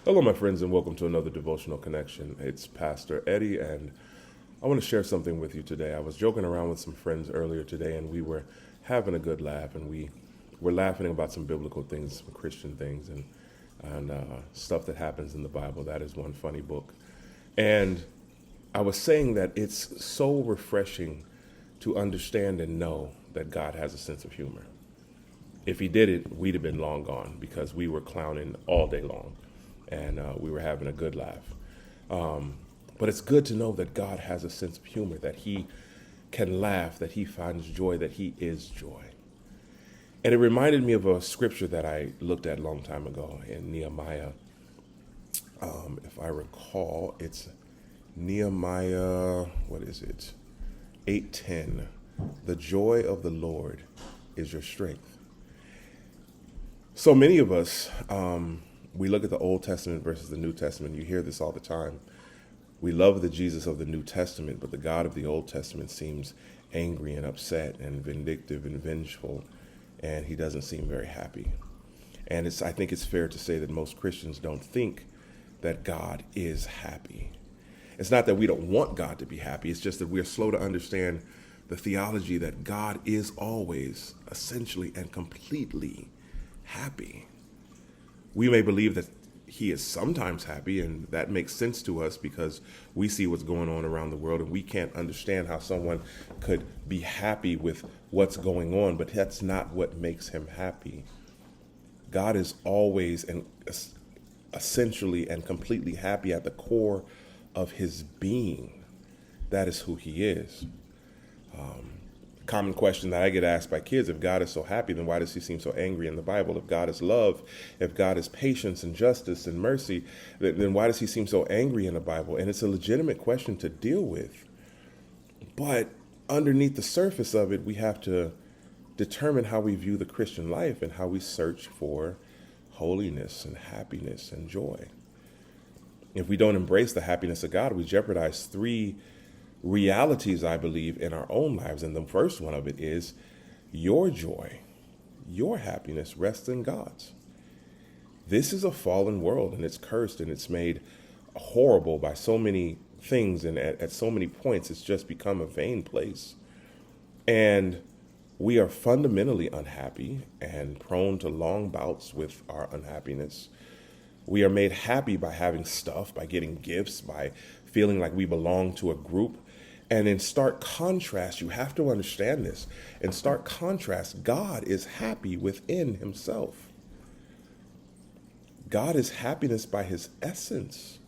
Hello, my friends, and welcome to another Devotional Connection. It's Pastor Eddie, and I want to share something with you today. I was joking around with some friends earlier today, and we were having a good laugh, and we were laughing about some biblical things, some Christian things, and stuff that happens in the Bible. That is one funny book. And I was saying that it's so refreshing to understand and know that God has a sense of humor. If he did it, we'd have been long gone because we were clowning all day long and we were having a good laugh. But it's good to know that God has a sense of humor, that he can laugh, that he finds joy, that he is joy. And it reminded me of a scripture that I looked at a long time ago in Nehemiah. If I recall, it's Nehemiah, what is it? 8:10. The joy of the Lord is your strength. So many of us, we look at the Old Testament versus the New Testament. You hear this all the time. We love the Jesus of the New Testament, but the God of the Old Testament seems angry and upset and vindictive and vengeful, and he doesn't seem very happy. And I think it's fair to say that most Christians don't think that God is happy. It's not that we don't want God to be happy. It's just that we're slow to understand the theology that God is always, essentially, and completely happy. We may believe that he is sometimes happy, and that makes sense to us because we see what's going on around the world, and we can't understand how someone could be happy with what's going on, but that's not what makes him happy. God is always and essentially and completely happy at the core of his being. That is who he is. Common question that I get asked by kids: if God is so happy, then why does he seem so angry in the Bible? If God is love, if God is patience and justice and mercy, then why does he seem so angry in the Bible? And it's a legitimate question to deal with. But underneath the surface of it, we have to determine how we view the Christian life and how we search for holiness and happiness and joy. If we don't embrace the happiness of God, we jeopardize three realities, I believe, in our own lives. And the first one of it is your joy, your happiness rests in God's. This is a fallen world, and it's cursed, and it's made horrible by so many things. And at so many points, it's just become a vain place. And we are fundamentally unhappy and prone to long bouts with our unhappiness. We are made happy by having stuff, by getting gifts, by feeling like we belong to a group. And in stark contrast, you have to understand this. In stark contrast, God is happy within himself. God is happiness by his essence.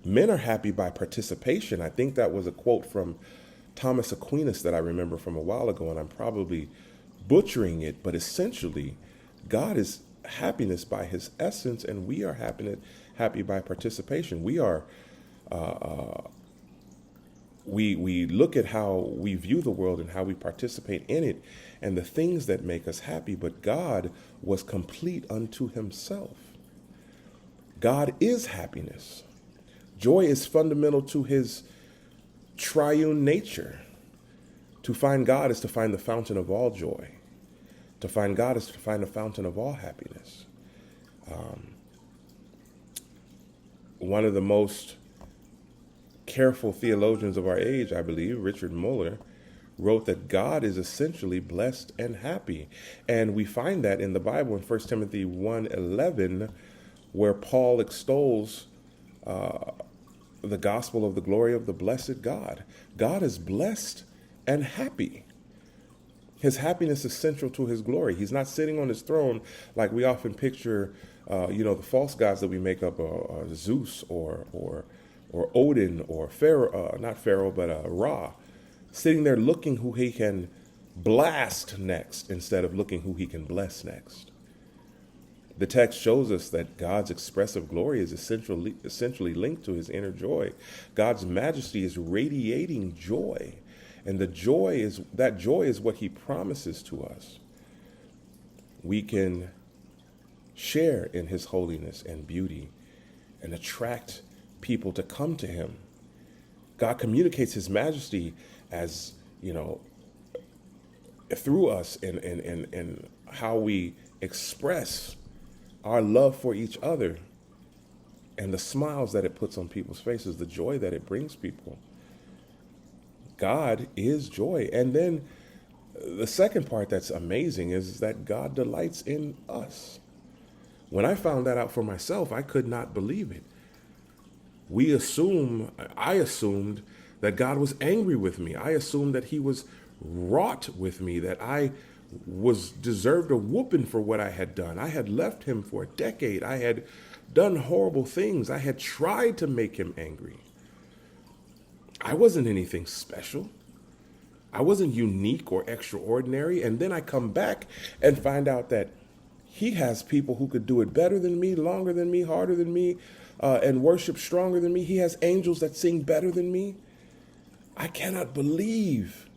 Men are happy by participation. I think that was a quote from Thomas Aquinas that I remember from a while ago, and I'm probably butchering it, but essentially, God is happiness by his essence, and we are happy by participation. We look at how we view the world and how we participate in it and the things that make us happy, but God was complete unto himself. God is happiness. Joy is fundamental to his triune nature. To find God is to find the fountain of all joy. To find God is to find the fountain of all happiness. One of the most careful theologians of our age, I believe, Richard Muller, wrote that God is essentially blessed and happy. And we find that in the Bible in 1 Timothy 1:11, where Paul extols the gospel of the glory of the blessed God. God is blessed and happy. His happiness is central to his glory. He's not sitting on his throne like we often picture, the false gods that we make up, Zeus or Odin or Pharaoh, not Pharaoh, but Ra, sitting there looking who he can blast next instead of looking who he can bless next. The text shows us that God's expressive glory is essentially linked to his inner joy. God's majesty is radiating joy. And that joy is what he promises to us. We can share in his holiness and beauty and attract people to come to him. God communicates his majesty as, through us in how we express our love for each other and the smiles that it puts on people's faces, the joy that it brings people. God is joy. And then the second part that's amazing is that God delights in us. When I found that out for myself, I could not believe it. I assumed that God was angry with me. I assumed that he was wrought with me, that I was deserved a whooping for what I had done. I had left him for a decade. I had done horrible things. I had tried to make him angry. I wasn't anything special. I wasn't unique or extraordinary. And then I come back and find out that he has people who could do it better than me, longer than me, harder than me, and worship stronger than me. He has angels that sing better than me. I cannot believe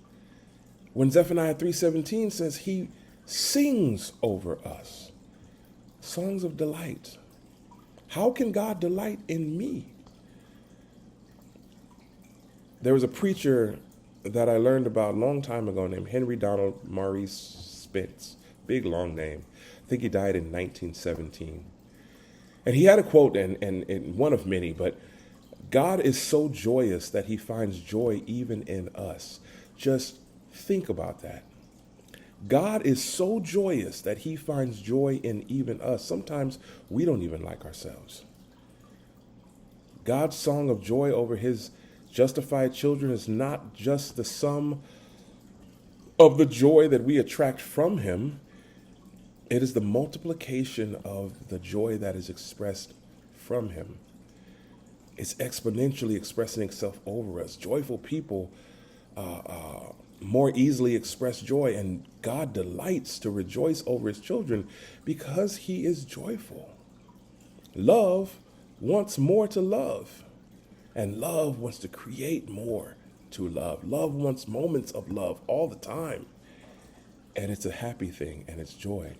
when Zephaniah 3:17 says he sings over us songs of delight. How can God delight in me? There was a preacher that I learned about a long time ago named Henry Donald Maurice Spence. Big, long name. I think he died in 1917. And he had a quote, and one of many, but God is so joyous that he finds joy even in us. Just think about that. God is so joyous that he finds joy in even us. Sometimes we don't even like ourselves. God's song of joy over his justified children is not just the sum of the joy that we attract from him. It is the multiplication of the joy that is expressed from him. It's exponentially expressing itself over us. Joyful people more easily express joy, and God delights to rejoice over his children because he is joyful. Love wants more to love, and love wants to create more to love. Love wants moments of love all the time, and it's a happy thing, and it's joy.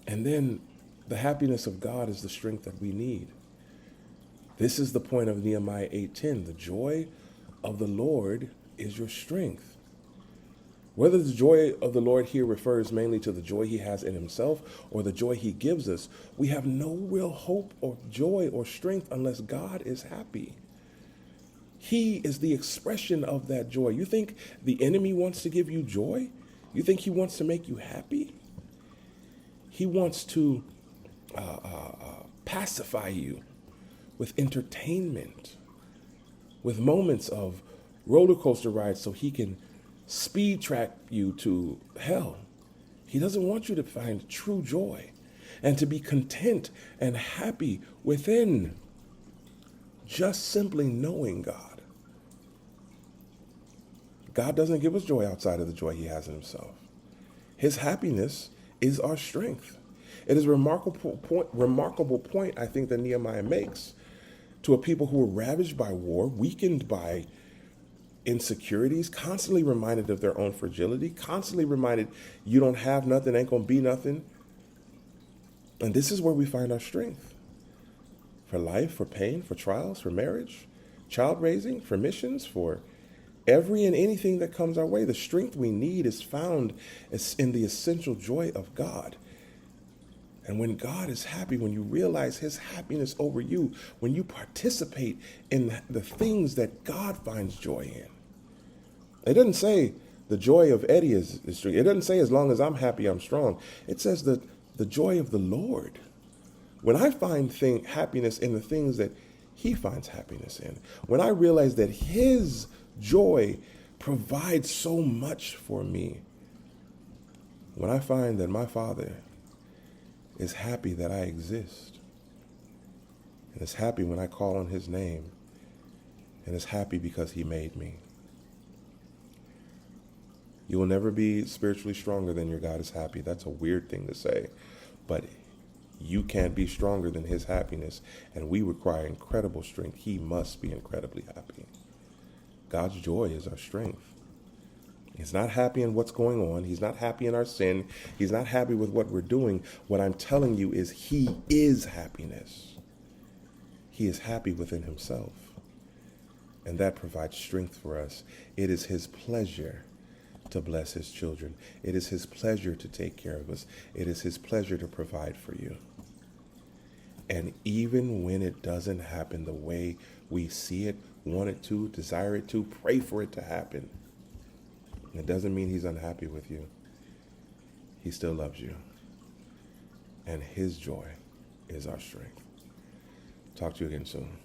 And then the happiness of God is the strength that we need. This is the point of Nehemiah 8:10. The joy of the Lord is your strength. Whether the joy of the Lord here refers mainly to the joy he has in himself or the joy he gives us, we have no real hope or joy or strength unless God is happy. He is the expression of that joy. You think the enemy wants to give you joy? You think he wants to make you happy? He wants to pacify you with entertainment, with moments of roller coaster rides so he can speed track you to hell. He doesn't want you to find true joy and to be content and happy within just simply knowing God. God doesn't give us joy outside of the joy he has in himself. His happiness is our strength. It is a remarkable point, I think, that Nehemiah makes to a people who were ravaged by war, weakened by insecurities, constantly reminded of their own fragility, constantly reminded you don't have nothing, ain't gonna be nothing. And this is where we find our strength. For life, for pain, for trials, for marriage, child raising, for missions, for every and anything that comes our way. The strength we need is found in the essential joy of God. And when God is happy, when you realize his happiness over you, when you participate in the things that God finds joy in. It doesn't say the joy of Eddie is strong. It doesn't say as long as I'm happy, I'm strong. It says that the joy of the Lord. When I find happiness in the things that he finds happiness in, when I realize that his joy provides so much for me, when I find that my Father is happy that I exist, and is happy when I call on his name, and is happy because he made me. You will never be spiritually stronger than your God is happy. That's a weird thing to say, but you can't be stronger than his happiness, and we require incredible strength. He must be incredibly happy. God's joy is our strength. He's not happy in what's going on. He's not happy in our sin. He's not happy with what we're doing. What I'm telling you is he is happiness. He is happy within himself. And that provides strength for us. It is his pleasure to bless his children. It is his pleasure to take care of us. It is his pleasure to provide for you. And even when it doesn't happen the way we see it, want it to, desire it to, pray for it to happen, it doesn't mean he's unhappy with you. He still loves you. And his joy is our strength. Talk to you again soon.